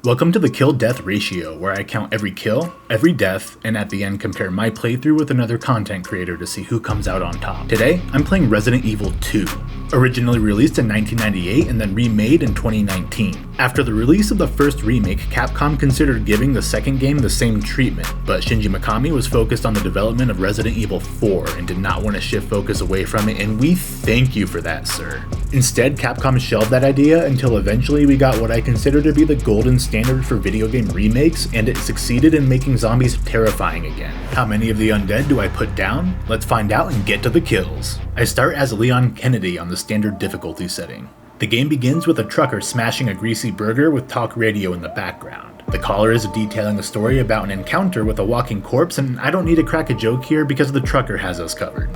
Welcome to the kill-death ratio, where I count every kill, every death, and at the end compare my playthrough with another content creator to see who comes out on top. Today, I'm playing Resident Evil 2, originally released in 1998 and then remade in 2019. After the release of the first remake, Capcom considered giving the second game the same treatment, but Shinji Mikami was focused on the development of Resident Evil 4 and did not want to shift focus away from it, and we thank you for that, sir. Instead, Capcom shelved that idea until eventually we got what I consider to be the golden standard for video game remakes, and it succeeded in making zombies terrifying again. How many of the undead do I put down? Let's find out and get to the kills. I start as Leon Kennedy on the standard difficulty setting. The game begins with a trucker smashing a greasy burger with talk radio in the background. The caller is detailing a story about an encounter with a walking corpse, and I don't need to crack a joke here because the trucker has us covered.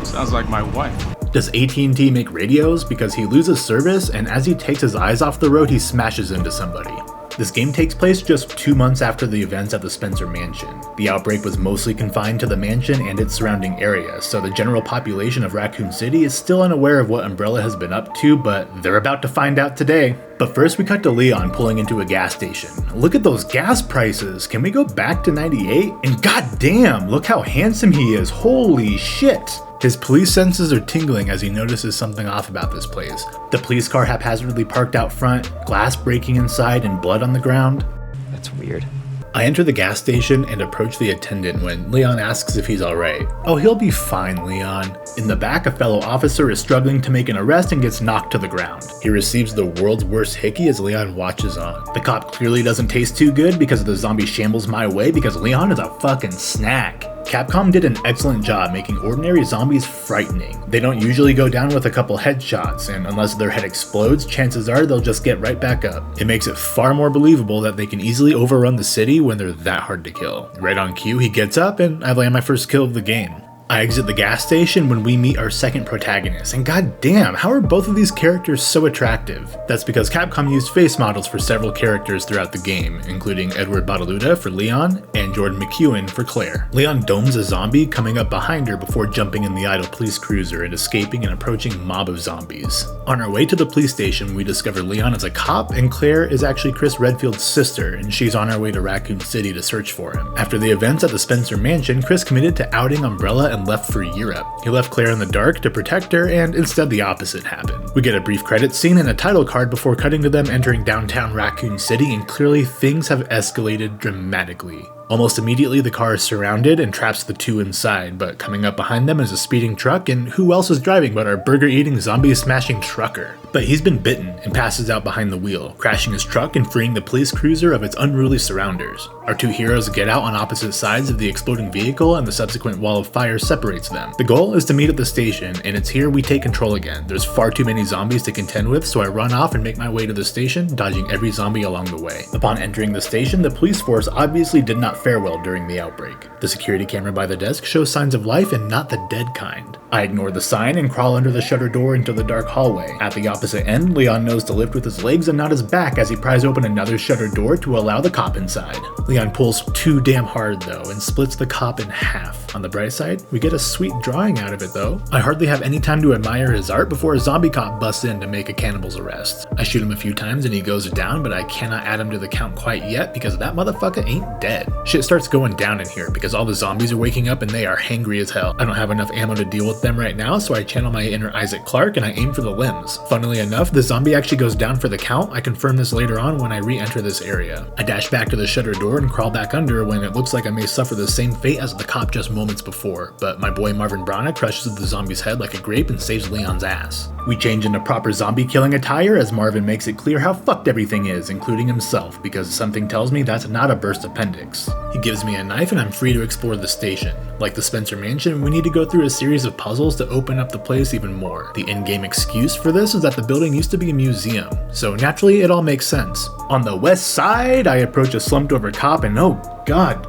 Sounds like my wife. Does AT&T make radios? Because he loses service, and as he takes his eyes off the road, he smashes into somebody. This game takes place just 2 months after the events at the Spencer Mansion. The outbreak was mostly confined to the mansion and its surrounding area, so the general population of Raccoon City is still unaware of what Umbrella has been up to, but they're about to find out today. But first we cut to Leon pulling into a gas station. Look at those gas prices. Can we go back to 98? And goddamn, look how handsome he is. Holy shit. His police senses are tingling as he notices something off about this place. The police car haphazardly parked out front, glass breaking inside, and blood on the ground. That's weird. I enter the gas station and approach the attendant when Leon asks if he's alright. Oh, he'll be fine, Leon. In the back, a fellow officer is struggling to make an arrest and gets knocked to the ground. He receives the world's worst hickey as Leon watches on. The cop clearly doesn't taste too good because of the zombie shambles my way because Leon is a fucking snack. Capcom did an excellent job making ordinary zombies frightening. They don't usually go down with a couple headshots, and unless their head explodes, chances are they'll just get right back up. It makes it far more believable that they can easily overrun the city when they're that hard to kill. Right on cue, he gets up and I land my first kill of the game. I exit the gas station when we meet our second protagonist, and goddamn, how are both of these characters so attractive? That's because Capcom used face models for several characters throughout the game, including Edward Badaluda for Leon and Jordan McEwen for Claire. Leon domes a zombie coming up behind her before jumping in the idle police cruiser and escaping an approaching mob of zombies. On our way to the police station, we discover Leon is a cop and Claire is actually Chris Redfield's sister, and she's on her way to Raccoon City to search for him. After the events at the Spencer Mansion, Chris committed to outing Umbrella and left for Europe. He left Claire in the dark to protect her, and instead the opposite happened. We get a brief credit scene and a title card before cutting to them entering downtown Raccoon City, and clearly things have escalated dramatically. Almost immediately, the car is surrounded and traps the two inside, but coming up behind them is a speeding truck, and who else is driving but our burger-eating, zombie-smashing trucker? But he's been bitten and passes out behind the wheel, crashing his truck and freeing the police cruiser of its unruly surrounders. Our two heroes get out on opposite sides of the exploding vehicle, and the subsequent wall of fire separates them. The goal is to meet at the station, and it's here we take control again. There's far too many zombies to contend with, so I run off and make my way to the station, dodging every zombie along the way. Upon entering the station, the police force obviously did not fare well during the outbreak. The security camera by the desk shows signs of life and not the dead kind. I ignore the sign and crawl under the shutter door into the dark hallway. At the opposite end, Leon knows to lift with his legs and not his back as he pries open another shutter door to allow the cop inside. Leon pulls too damn hard though and splits the cop in half. On the bright side, we get a sweet drawing out of it though. I hardly have any time to admire his art before a zombie cop busts in to make a cannibal's arrest. I shoot him a few times and he goes down, but I cannot add him to the count quite yet because that motherfucker ain't dead. Shit starts going down in here because all the zombies are waking up and they are hangry as hell. I don't have enough ammo to deal with them right now, so I channel my inner Isaac Clarke and I aim for the limbs. Funnily enough, the zombie actually goes down for the count. I confirm this later on when I re-enter this area. I dash back to the shutter door and crawl back under when it looks like I may suffer the same fate as the cop just moments before, but my boy Marvin Brana crushes the zombie's head like a grape and saves Leon's ass. We change into proper zombie killing attire as Marvin makes it clear how fucked everything is, including himself, because something tells me that's not a burst appendix. He gives me a knife and I'm free to explore the station. Like the Spencer Mansion, we need to go through a series of puzzles to open up the place even more. The in-game excuse for this is that the building used to be a museum, so naturally it all makes sense. On the west side, I approach a slumped over cop and oh god,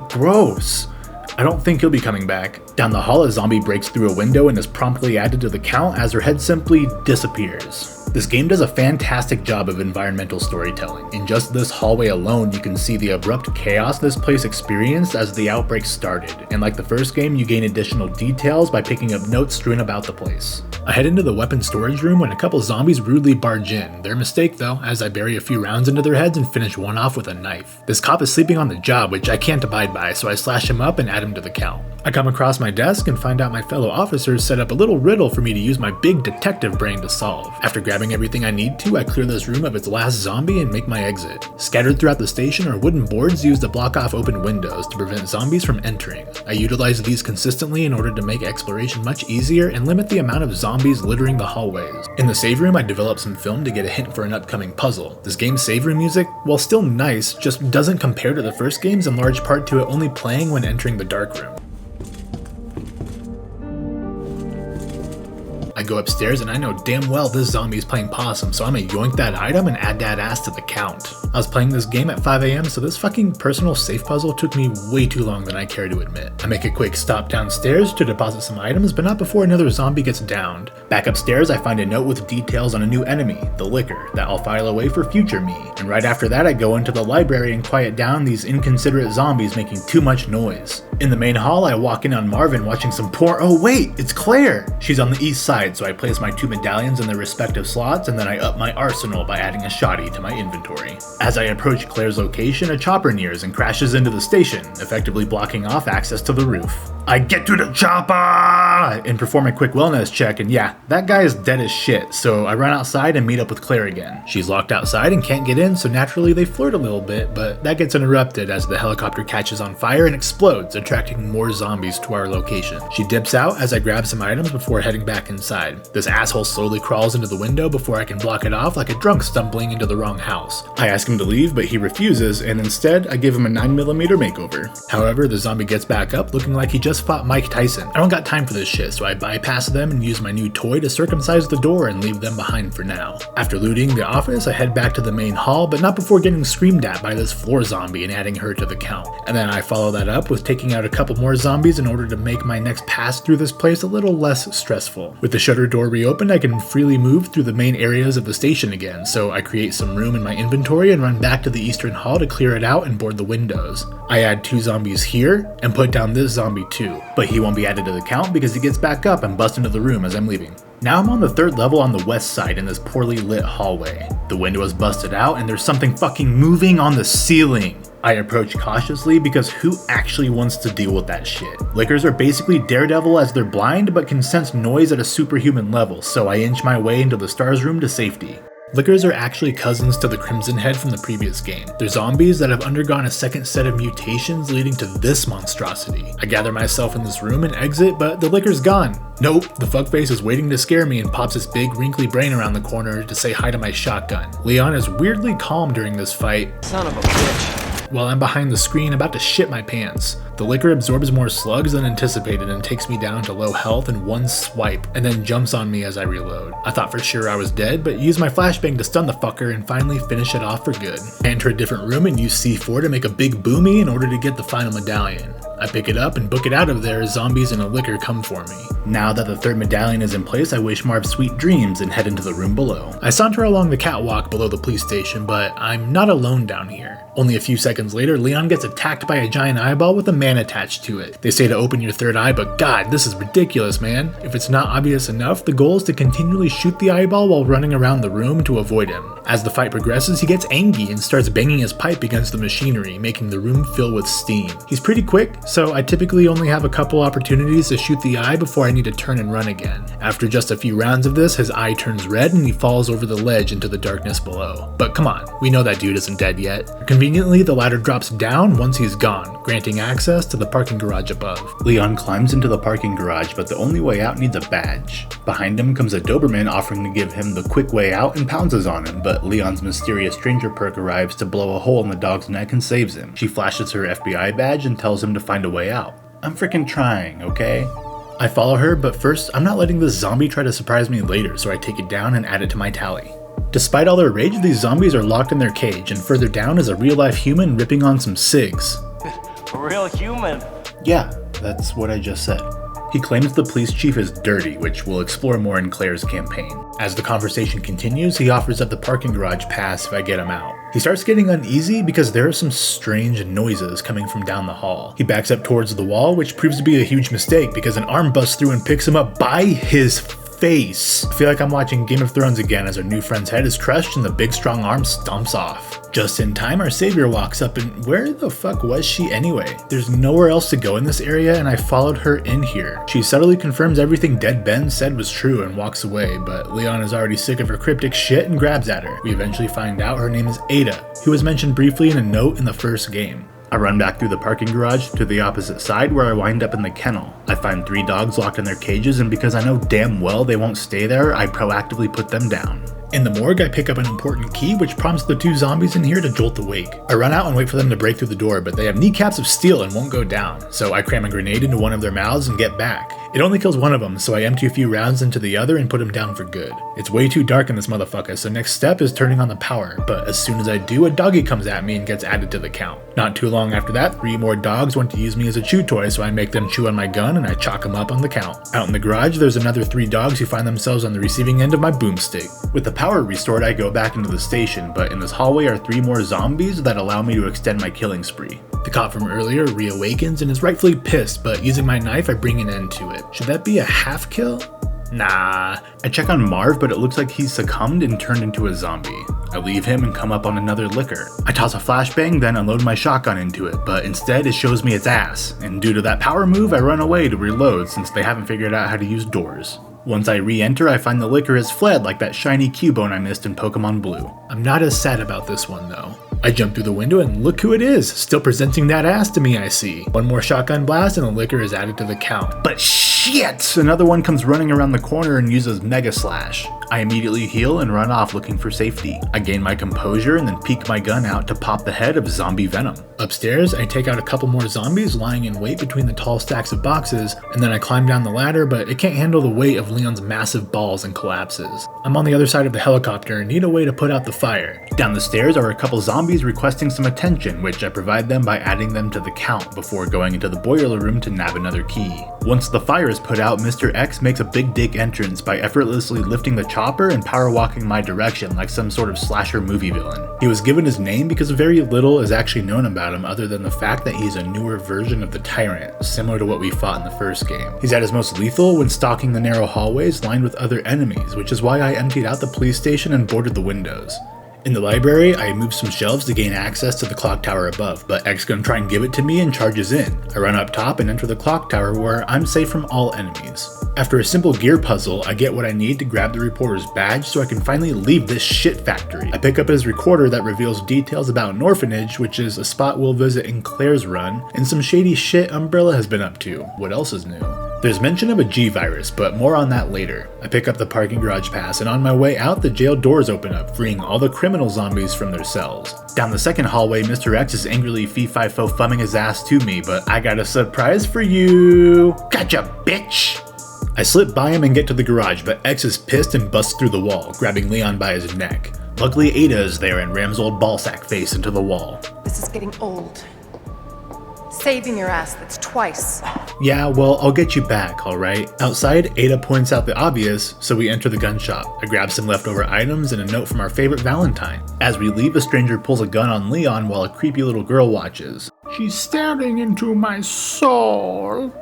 gross. I don't think he'll be coming back. Down the hall, a zombie breaks through a window and is promptly added to the count as her head simply disappears. This game does a fantastic job of environmental storytelling. In just this hallway alone, you can see the abrupt chaos this place experienced as the outbreak started, and like the first game, you gain additional details by picking up notes strewn about the place. I head into the weapon storage room when a couple zombies rudely barge in. Their mistake though, as I bury a few rounds into their heads and finish one off with a knife. This cop is sleeping on the job, which I can't abide by, so I slash him up and add him to the count. I come across my desk and find out my fellow officers set up a little riddle for me to use my big detective brain to solve. After grabbing everything I need to, I clear this room of its last zombie and make my exit. Scattered throughout the station are wooden boards used to block off open windows to prevent zombies from entering. I utilize these consistently in order to make exploration much easier and limit the amount of zombies littering the hallways. In the save room, I developed some film to get a hint for an upcoming puzzle. This game's save room music, while still nice, just doesn't compare to the first games, in large part to it only playing when entering the dark room. I go upstairs and I know damn well this zombie is playing possum, so I'm gonna yoink that item and add that ass to the count. I was playing this game at 5 AM, so this fucking personal safe puzzle took me way too long than I care to admit. I make a quick stop downstairs to deposit some items, but not before another zombie gets downed. Back upstairs, I find a note with details on a new enemy, the Licker, that I'll file away for future me. And right after that, I go into the library and quiet down these inconsiderate zombies making too much noise. In the main hall, I walk in on Marvin watching some porn. Oh wait, it's Claire! She's on the east side, so I place my 2 medallions in their respective slots, and then I up my arsenal by adding a shotty to my inventory. As I approach Claire's location, a chopper nears and crashes into the station, effectively blocking off access to the roof. I get to the chopper and perform a quick wellness check, and yeah, that guy is dead as shit, so I run outside and meet up with Claire again. She's locked outside and can't get in, so naturally they flirt a little bit, but that gets interrupted as the helicopter catches on fire and explodes, attracting more zombies to our location. She dips out as I grab some items before heading back inside. This asshole slowly crawls into the window before I can block it off like a drunk stumbling into the wrong house. I ask him to leave, but he refuses, and instead I give him a 9mm makeover. However, the zombie gets back up looking like he just fought Mike Tyson. I don't got time for this shit, so I bypass them and use my new toy to circumcise the door and leave them behind for now. After looting the office, I head back to the main hall, but not before getting screamed at by this floor zombie and adding her to the count. And then I follow that up with taking out a couple more zombies in order to make my next pass through this place a little less stressful. With the shutter door reopened, I can freely move through the main areas of the station again, so I create some room in my inventory and run back to the eastern hall to clear it out and board the windows. I add 2 zombies here and put down this zombie too, but he won't be added to the count because he gets back up and busts into the room as I'm leaving. Now I'm on the 3rd level on the west side in this poorly lit hallway. The window is busted out and there's something fucking moving on the ceiling. I approach cautiously because who actually wants to deal with that shit? Lickers are basically Daredevil as they're blind but can sense noise at a superhuman level, so I inch my way into the stars room to safety. Lickers are actually cousins to the Crimson Head from the previous game. They're zombies that have undergone a second set of mutations leading to this monstrosity. I gather myself in this room and exit, but the Licker's gone. Nope, the fuckface is waiting to scare me and pops his big wrinkly brain around the corner to say hi to my shotgun. Leon is weirdly calm during this fight. Son of a bitch. While I'm behind the screen about to shit my pants. The Licker absorbs more slugs than anticipated and takes me down to low health in one swipe, and then jumps on me as I reload. I thought for sure I was dead, but used my flashbang to stun the fucker and finally finish it off for good. I enter a different room and use C4 to make a big boomy in order to get the final medallion. I pick it up and book it out of there as zombies and a Licker come for me. Now that the 3rd medallion is in place, I wish Marv sweet dreams and head into the room below. I saunter along the catwalk below the police station, but I'm not alone down here. Only a few seconds later, Leon gets attacked by a giant eyeball with a man attached to it. They say to open your 3rd eye, but god, this is ridiculous, man. If it's not obvious enough, the goal is to continually shoot the eyeball while running around the room to avoid him. As the fight progresses, he gets angry and starts banging his pipe against the machinery, making the room fill with steam. He's pretty quick, so I typically only have a couple opportunities to shoot the eye before I need to turn and run again. After just a few rounds of this, his eye turns red and he falls over the ledge into the darkness below. But come on, we know that dude isn't dead yet. Conveniently, the ladder drops down once he's gone, granting access to the parking garage above. Leon climbs into the parking garage, but the only way out needs a badge. Behind him comes a Doberman offering to give him the quick way out and pounces on him, but Leon's mysterious stranger perk arrives to blow a hole in the dog's neck and saves him. She flashes her FBI badge and tells him to find a way out. I'm freaking trying, okay? I follow her, but first, I'm not letting this zombie try to surprise me later, so I take it down and add it to my tally. Despite all their rage, these zombies are locked in their cage, and further down is a real-life human ripping on some cigs. A real human. Yeah, that's what I just said. He claims the police chief is dirty, which we'll explore more in Claire's campaign. As the conversation continues, he offers up the parking garage pass if I get him out. He starts getting uneasy because there are some strange noises coming from down the hall. He backs up towards the wall, which proves to be a huge mistake because an arm busts through and picks him up by his face. I feel like I'm watching Game of Thrones again as our new friend's head is crushed and the big strong arm stomps off. Just in time, our savior walks up, and where the fuck was she anyway? There's nowhere else to go in this area, and I followed her in here. She subtly confirms everything Dead Ben said was true and walks away, but Leon is already sick of her cryptic shit and grabs at her. We eventually find out her name is Ada, who was mentioned briefly in a note in the first game. I run back through the parking garage to the opposite side where I wind up in the kennel. I find 3 dogs locked in their cages, and because I know damn well they won't stay there, I proactively put them down. In the morgue, I pick up an important key which prompts the 2 zombies in here to jolt awake. I run out and wait for them to break through the door, but they have kneecaps of steel and won't go down, so I cram a grenade into one of their mouths and get back. It only kills one of them, so I empty a few rounds into the other and put him down for good. It's way too dark in this motherfucker, so next step is turning on the power, but as soon as I do, a doggy comes at me and gets added to the count. Not too long after that, 3 more dogs want to use me as a chew toy, so I make them chew on my gun and I chalk them up on the count. Out in the garage, there's another 3 dogs who find themselves on the receiving end of my boomstick. With the power restored, I go back into the station, but in this hallway are 3 more zombies that allow me to extend my killing spree. The cop from earlier reawakens and is rightfully pissed, but using my knife I bring an end to it. Should that be a half kill? Nah. I check on Marv, but it looks like he's succumbed and turned into a zombie. I leave him and come up on another liquor. I toss a flashbang, then unload my shotgun into it, but instead it shows me its ass, and due to that power move I run away to reload since they haven't figured out how to use doors. Once I re-enter, I find the liquor has fled like that shiny Cubone I missed in Pokemon Blue. I'm not as sad about this one though. I jump through the window and look who it is, still presenting that ass to me I see. One more shotgun blast and the liquor is added to the count. But shit! Another one comes running around the corner and uses Mega Slash. I immediately heal and run off looking for safety. I gain my composure and then peek my gun out to pop the head of zombie venom. Upstairs, I take out a couple more zombies lying in wait between the tall stacks of boxes, and then I climb down the ladder, but it can't handle the weight of Leon's massive balls and collapses. I'm on the other side of the helicopter and need a way to put out the fire. Down the stairs are a couple zombies requesting some attention, which I provide them by adding them to the count before going into the boiler room to nab another key. Once the fire is put out, Mr. X makes a big dick entrance by effortlessly lifting the chopper and power walking my direction like some sort of slasher movie villain. He was given his name because very little is actually known about him other than the fact that he's a newer version of the Tyrant, similar to what we fought in the first game. He's at his most lethal when stalking the narrow hallways lined with other enemies, which is why I emptied out the police station and boarded the windows. In the library, I move some shelves to gain access to the clock tower above, but X gonna try and give it to me and charges in. I run up top and enter the clock tower where I'm safe from all enemies. After a simple gear puzzle, I get what I need to grab the reporter's badge so I can finally leave this shit factory. I pick up his recorder that reveals details about an orphanage, which is a spot we'll visit in Claire's run, and some shady shit Umbrella has been up to. What else is new? There's mention of a G-virus, but more on that later. I pick up the parking garage pass, and on my way out, the jail doors open up, freeing all the criminal zombies from their cells. Down the second hallway, Mr. X is angrily fee-fi-fo fumming his ass to me, but I got a surprise for you! Gotcha, bitch! I slip by him and get to the garage, but X is pissed and busts through the wall, grabbing Leon by his neck. Luckily, Ada is there and rams old ballsack face into the wall. This is getting old. Saving your ass, that's twice. Yeah, well, I'll get you back, alright? Outside, Ada points out the obvious, so we enter the gun shop. I grab some leftover items and a note from our favorite Valentine. As we leave, a stranger pulls a gun on Leon while a creepy little girl watches. She's staring into my soul.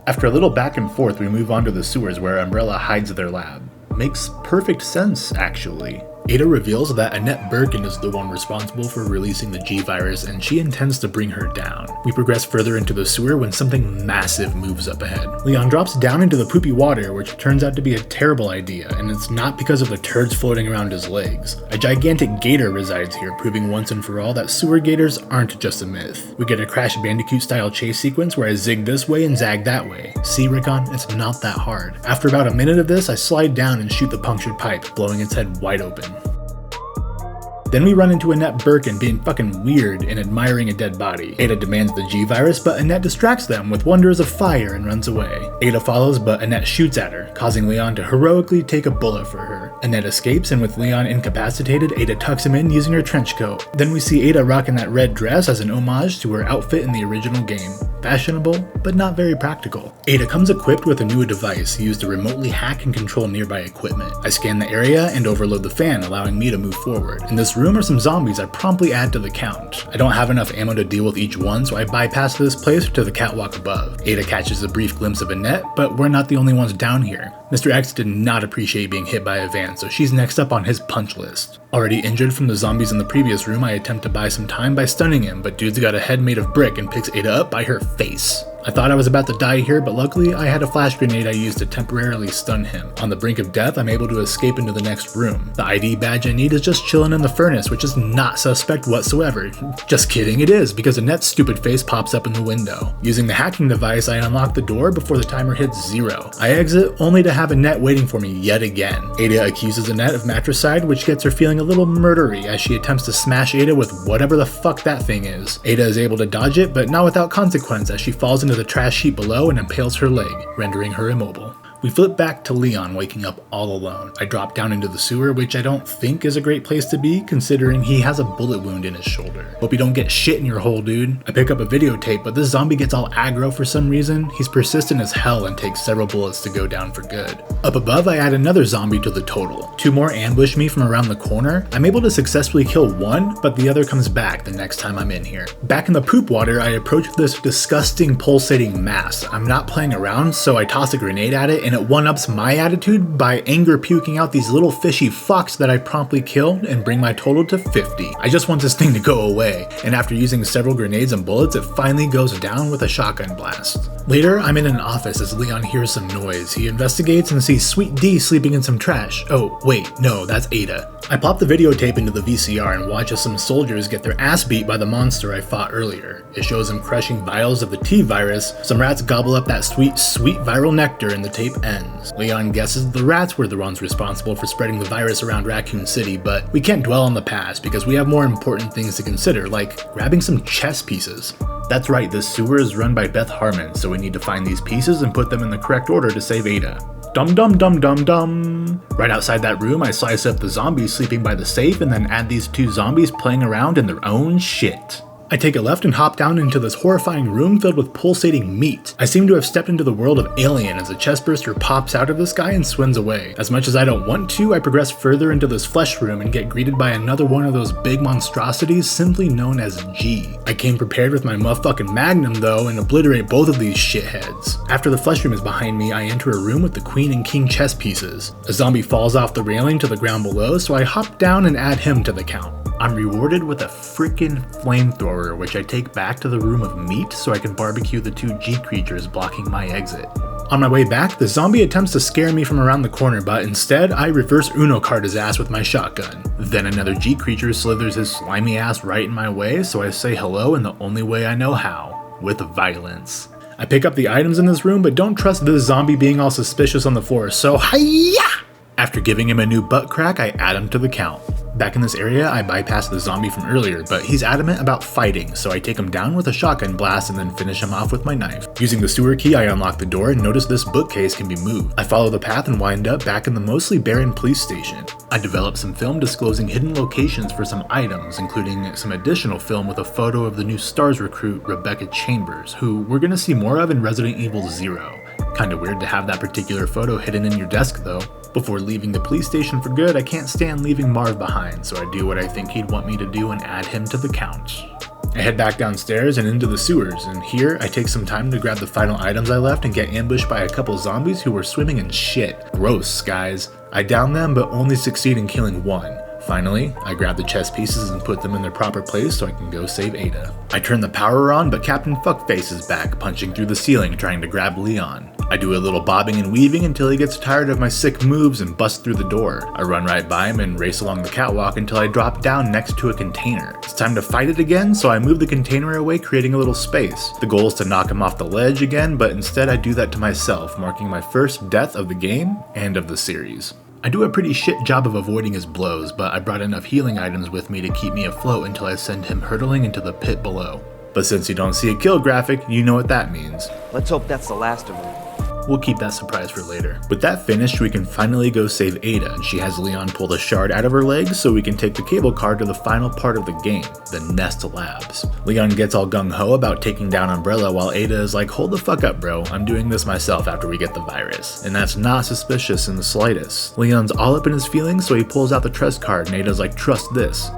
After a little back and forth, we move on to the sewers where Umbrella hides their lab. Makes perfect sense, actually. Ada reveals that Annette Birkin is the one responsible for releasing the G-virus and she intends to bring her down. We progress further into the sewer when something massive moves up ahead. Leon drops down into the poopy water, which turns out to be a terrible idea, and it's not because of the turds floating around his legs. A gigantic gator resides here, proving once and for all that sewer gators aren't just a myth. We get a Crash Bandicoot style chase sequence where I zig this way and zag that way. See, Rickon, it's not that hard. After about a minute of this, I slide down and shoot the punctured pipe, blowing its head wide open. Then we run into Annette Birkin being fucking weird and admiring a dead body. Ada demands the G-virus, but Annette distracts them with wonders of fire and runs away. Ada follows, but Annette shoots at her, causing Leon to heroically take a bullet for her. Annette escapes, and with Leon incapacitated, Ada tucks him in using her trench coat. Then we see Ada rocking that red dress as an homage to her outfit in the original game. Fashionable, but not very practical. Ada comes equipped with a new device used to remotely hack and control nearby equipment. I scan the area and overload the fan, allowing me to move forward. In this room are some zombies I promptly add to the count. I don't have enough ammo to deal with each one, so I bypass this place to the catwalk above. Ada catches a brief glimpse of Annette, but we're not the only ones down here. Mr. X did not appreciate being hit by a van, so she's next up on his punch list. Already injured from the zombies in the previous room, I attempt to buy some time by stunning him, but dude's got a head made of brick and picks Ada up by her face. I thought I was about to die here, but luckily I had a flash grenade I used to temporarily stun him. On the brink of death, I'm able to escape into the next room. The ID badge I need is just chilling in the furnace, which is not suspect whatsoever. Just kidding, it is, because Annette's stupid face pops up in the window. Using the hacking device, I unlock the door before the timer hits 0. I exit, only to have Annette waiting for me yet again. Ada accuses Annette of matricide, which gets her feeling a little murdery as she attempts to smash Ada with whatever the fuck that thing is. Ada is able to dodge it, but not without consequence as she falls into the trash heap below and impales her leg, rendering her immobile. We flip back to Leon waking up all alone. I drop down into the sewer, which I don't think is a great place to be, considering he has a bullet wound in his shoulder. Hope you don't get shit in your hole, dude. I pick up a videotape, but this zombie gets all aggro for some reason. He's persistent as hell and takes several bullets to go down for good. Up above, I add another zombie to the total. 2 more ambush me from around the corner. I'm able to successfully kill one, but the other comes back the next time I'm in here. Back in the poop water, I approach this disgusting pulsating mass. I'm not playing around, so I toss a grenade at it, and it one-ups my attitude by anger puking out these little fishy fucks that I promptly kill and bring my total to 50. I just want this thing to go away, and after using several grenades and bullets, it finally goes down with a shotgun blast. Later, I'm in an office as Leon hears some noise. He investigates and sees Sweet D sleeping in some trash. Oh, wait, no, that's Ada. I pop the videotape into the VCR and watch as some soldiers get their ass beat by the monster I fought earlier. It shows them crushing vials of the T-virus. Some rats gobble up that sweet viral nectar and the tape ends. Leon guesses the rats were the ones responsible for spreading the virus around Raccoon City, but we can't dwell on the past because we have more important things to consider, like grabbing some chess pieces. That's right, this sewer is run by Beth Harmon, so we need to find these pieces and put them in the correct order to save Ada. Dum dum dum dum dum. Right outside that room, I slice up the zombies sleeping by the safe and then add these 2 zombies playing around in their own shit. I take a left and hop down into this horrifying room filled with pulsating meat. I seem to have stepped into the world of Alien as a chestburster pops out of the sky and swims away. As much as I don't want to, I progress further into this flesh room and get greeted by another one of those big monstrosities simply known as G. I came prepared with my motherfucking magnum though and obliterate both of these shitheads. After the flesh room is behind me, I enter a room with the queen and king chess pieces. A zombie falls off the railing to the ground below, so I hop down and add him to the count. I'm rewarded with a frickin' flamethrower, which I take back to the room of meat so I can barbecue the 2 G creatures blocking my exit. On my way back, the zombie attempts to scare me from around the corner, but instead I reverse Uno card his ass with my shotgun. Then another G creature slithers his slimy ass right in my way, so I say hello in the only way I know how, with violence. I pick up the items in this room, but don't trust this zombie being all suspicious on the floor, so hiya! After giving him a new butt crack, I add him to the count. Back in this area, I bypass the zombie from earlier, but he's adamant about fighting, so I take him down with a shotgun blast and then finish him off with my knife. Using the sewer key, I unlock the door and notice this bookcase can be moved. I follow the path and wind up back in the mostly barren police station. I develop some film disclosing hidden locations for some items, including some additional film with a photo of the new STARS recruit Rebecca Chambers, who we're gonna see more of in Resident Evil 0. Kinda weird to have that particular photo hidden in your desk though. Before leaving the police station for good, I can't stand leaving Marv behind, so I do what I think he'd want me to do and add him to the count. I head back downstairs and into the sewers, and here I take some time to grab the final items I left and get ambushed by a couple zombies who were swimming in shit. Gross, guys. I down them but only succeed in killing one. Finally, I grab the chess pieces and put them in their proper place so I can go save Ada. I turn the power on, but Captain Fuckface is back, punching through the ceiling trying to grab Leon. I do a little bobbing and weaving until he gets tired of my sick moves and busts through the door. I run right by him and race along the catwalk until I drop down next to a container. It's time to fight it again, so I move the container away, creating a little space. The goal is to knock him off the ledge again, but instead I do that to myself, marking my first death of the game and of the series. I do a pretty shit job of avoiding his blows, but I brought enough healing items with me to keep me afloat until I send him hurtling into the pit below. But since you don't see a kill graphic, you know what that means. Let's hope that's the last of them. we'll keep that surprise for later. With that finished, we can finally go save Ada, and she has Leon pull the shard out of her legs so we can take the cable car to the final part of the game, the Nest Labs. Leon gets all gung-ho about taking down Umbrella while Ada is like, hold the fuck up bro, I'm doing this myself after we get the virus. And that's not suspicious in the slightest. Leon's all up in his feelings, so he pulls out the trust card and Ada's like, trust this.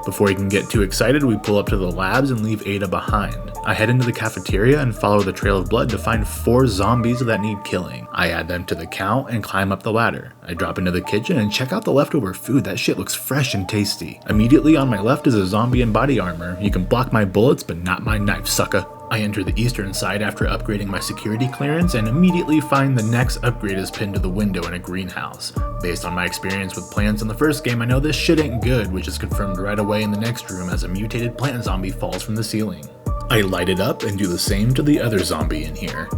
Before he can get too excited, we pull up to the labs and leave Ada behind. I head into the cafeteria and follow the trail of blood to find 4 zombies that need killing. I add them to the count and climb up the ladder. I drop into the kitchen and check out the leftover food. That shit looks fresh and tasty. Immediately on my left is a zombie in body armor. You can block my bullets, but not my knife, sucker. I enter the eastern side after upgrading my security clearance and immediately find the next upgrade is pinned to the window in a greenhouse. Based on my experience with plants in the first game, I know this shit ain't good, which is confirmed right away in the next room as a mutated plant zombie falls from the ceiling. I light it up and do the same to the other zombie in here.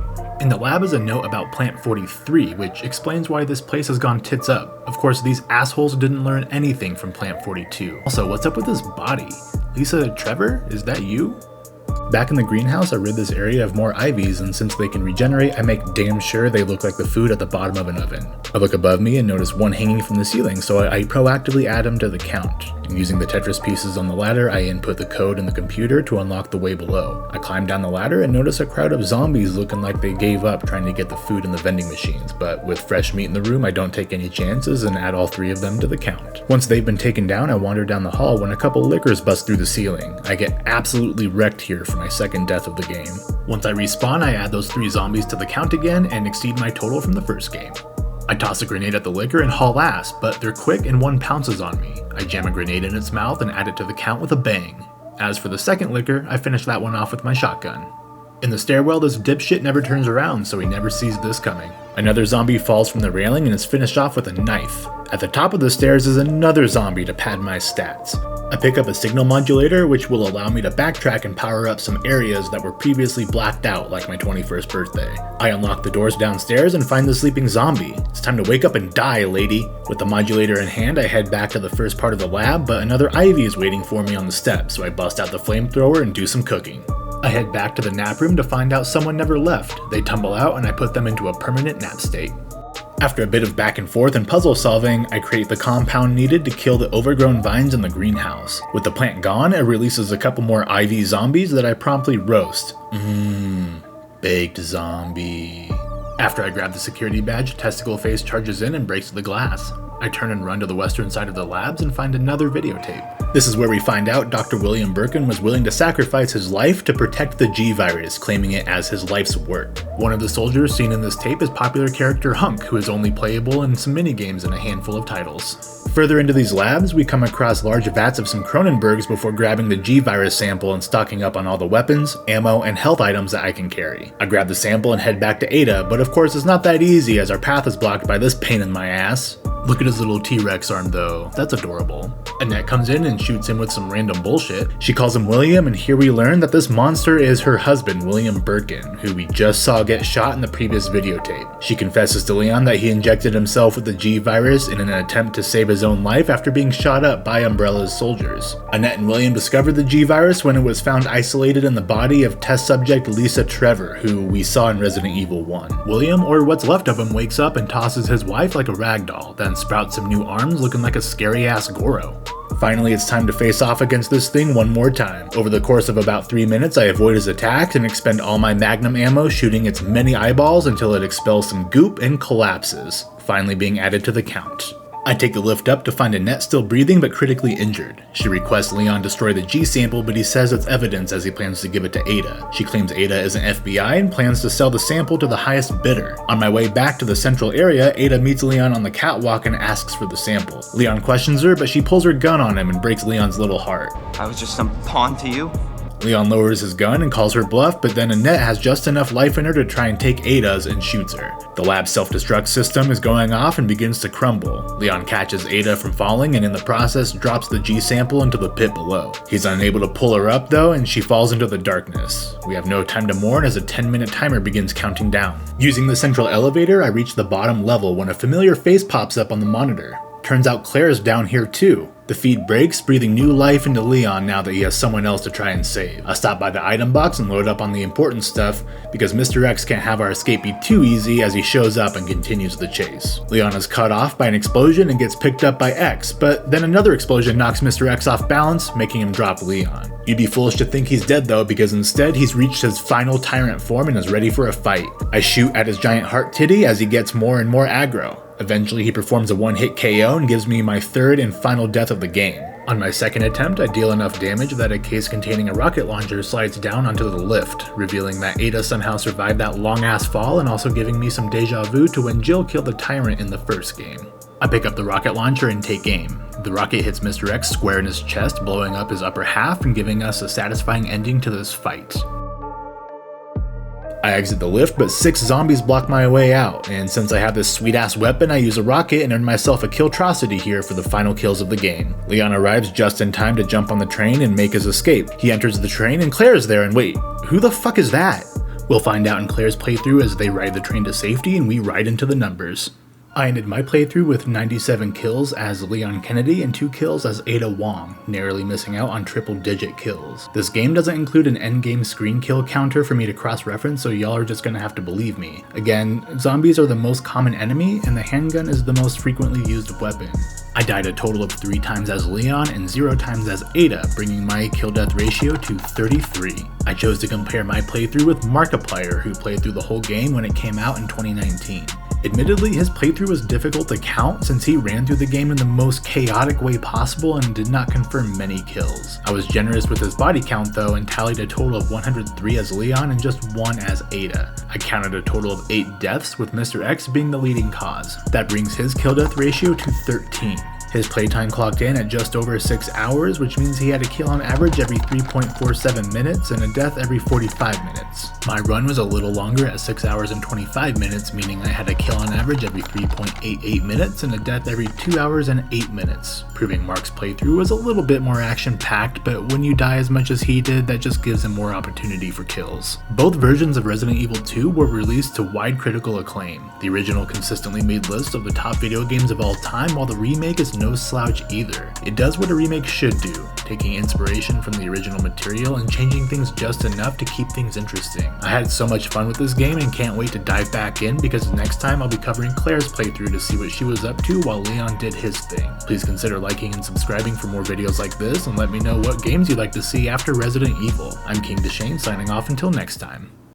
In the lab is a note about Plant 43, which explains why this place has gone tits up. Of course, these assholes didn't learn anything from Plant 42. Also, what's up with this body? Lisa Trevor, is that you? Back in the greenhouse, I rid this area of more IVs, and since they can regenerate, I make damn sure they look like the food at the bottom of an oven. I look above me and notice one hanging from the ceiling, so I proactively add him to the count. And using the Tetris pieces on the ladder, I input the code in the computer to unlock the way below. I climb down the ladder and notice a crowd of zombies looking like they gave up trying to get the food in the vending machines, but with fresh meat in the room, I don't take any chances and add all 3 of them to the count. Once they've been taken down, I wander down the hall when a couple lickers bust through the ceiling. I get absolutely wrecked here for my second death of the game. Once I respawn, I add those 3 zombies to the count again and exceed my total from the first game. I toss a grenade at the licker and haul ass, but they're quick and one pounces on me. I jam a grenade in its mouth and add it to the count with a bang. As for the second licker, I finish that one off with my shotgun. In the stairwell, this dipshit never turns around, so he never sees this coming. Another zombie falls from the railing and is finished off with a knife. At the top of the stairs is another zombie to pad my stats. I pick up a signal modulator, which will allow me to backtrack and power up some areas that were previously blacked out, like my 21st birthday. I unlock the doors downstairs and find the sleeping zombie. It's time to wake up and die, lady. With the modulator in hand, I head back to the first part of the lab, but another Ivy is waiting for me on the steps, so I bust out the flamethrower and do some cooking. I head back to the nap room to find out someone never left. They tumble out and I put them into a permanent nap state. After a bit of back and forth and puzzle solving, I create the compound needed to kill the overgrown vines in the greenhouse. With the plant gone, it releases a couple more IV zombies that I promptly roast. Baked zombie. After I grab the security badge, Testicle Face charges in and breaks the glass. I turn and run to the western side of the labs and find another videotape. This is where we find out Dr. William Birkin was willing to sacrifice his life to protect the G-Virus, claiming it as his life's work. One of the soldiers seen in this tape is popular character Hunk, who is only playable in some minigames in a handful of titles. Further into these labs, we come across large vats of some Cronenbergs before grabbing the G-Virus sample and stocking up on all the weapons, ammo, and health items that I can carry. I grab the sample and head back to Ada, but of course it's not that easy as our path is blocked by this pain in my ass. Look at his little T-Rex arm though, that's adorable. Annette comes in and shoots him with some random bullshit. She calls him William, and here we learn that this monster is her husband, William Birkin, who we just saw get shot in the previous videotape. She confesses to Leon that he injected himself with the G-Virus in an attempt to save his own life after being shot up by Umbrella's soldiers. Annette and William discovered the G-Virus when it was found isolated in the body of test subject Lisa Trevor, who we saw in Resident Evil 1. William, or what's left of him, wakes up and tosses his wife like a ragdoll, then sprouts some new arms looking like a scary-ass Goro. Finally, it's time to face off against this thing one more time. Over the course of about 3 minutes, I avoid his attacks and expend all my magnum ammo shooting its many eyeballs until it expels some goop and collapses, finally being added to the count. I take the lift up to find Annette still breathing but critically injured. She requests Leon destroy the G sample, but he says it's evidence as he plans to give it to Ada. She claims Ada is an FBI and plans to sell the sample to the highest bidder. On my way back to the central area, Ada meets Leon on the catwalk and asks for the sample. Leon questions her, but she pulls her gun on him and breaks Leon's little heart. I was just some pawn to you. Leon lowers his gun and calls her bluff, but then Annette has just enough life in her to try and take Ada's and shoots her. The lab's self-destruct system is going off and begins to crumble. Leon catches Ada from falling and in the process drops the G sample into the pit below. He's unable to pull her up though, and she falls into the darkness. We have no time to mourn as a 10-minute timer begins counting down. Using the central elevator, I reach the bottom level when a familiar face pops up on the monitor. Turns out Claire's down here too. The feed breaks, breathing new life into Leon now that he has someone else to try and save. I stop by the item box and load up on the important stuff, because Mr. X can't have our escape be too easy as he shows up and continues the chase. Leon is cut off by an explosion and gets picked up by X, but then another explosion knocks Mr. X off balance, making him drop Leon. You'd be foolish to think he's dead though, because instead he's reached his final tyrant form and is ready for a fight. I shoot at his giant heart titty as he gets more and more aggro. Eventually he performs a one-hit KO and gives me my third and final death of the game. On my second attempt, I deal enough damage that a case containing a rocket launcher slides down onto the lift, revealing that Ada somehow survived that long-ass fall and also giving me some deja vu to when Jill killed the tyrant in the first game. I pick up the rocket launcher and take aim. The rocket hits Mr. X square in his chest, blowing up his upper half and giving us a satisfying ending to this fight. I exit the lift, but 6 zombies block my way out, and since I have this sweet ass weapon, I use a rocket and earn myself a killtrocity here for the final kills of the game. Leon arrives just in time to jump on the train and make his escape. He enters the train and Claire's there, and wait, who the fuck is that? We'll find out in Claire's playthrough as they ride the train to safety and we ride into the numbers. I ended my playthrough with 97 kills as Leon Kennedy and 2 kills as Ada Wong, narrowly missing out on triple-digit kills. This game doesn't include an endgame screen kill counter for me to cross-reference, so y'all are just gonna have to believe me. Again, zombies are the most common enemy, and the handgun is the most frequently used weapon. I died a total of 3 times as Leon and 0 times as Ada, bringing my kill-death ratio to 33. I chose to compare my playthrough with Markiplier, who played through the whole game when it came out in 2019. Admittedly, his playthrough was difficult to count since he ran through the game in the most chaotic way possible and did not confirm many kills. I was generous with his body count though and tallied a total of 103 as Leon and just 1 as Ada. I counted a total of 8 deaths, with Mr. X being the leading cause. That brings his kill death ratio to 13. His playtime clocked in at just over 6 hours, which means he had a kill on average every 3.47 minutes and a death every 45 minutes. My run was a little longer at 6 hours and 25 minutes, meaning I had a kill on average every 3.88 minutes and a death every 2 hours and 8 minutes, proving Mark's playthrough was a little bit more action-packed, but when you die as much as he did, that just gives him more opportunity for kills. Both versions of Resident Evil 2 were released to wide critical acclaim. The original consistently made lists of the top video games of all time, while the remake is no slouch either. It does what a remake should do, taking inspiration from the original material and changing things just enough to keep things interesting. I had so much fun with this game and can't wait to dive back in, because next time I'll be covering Claire's playthrough to see what she was up to while Leon did his thing. Please consider liking and subscribing for more videos like this, and let me know what games you'd like to see after Resident Evil. I'm King Deschain, signing off until next time.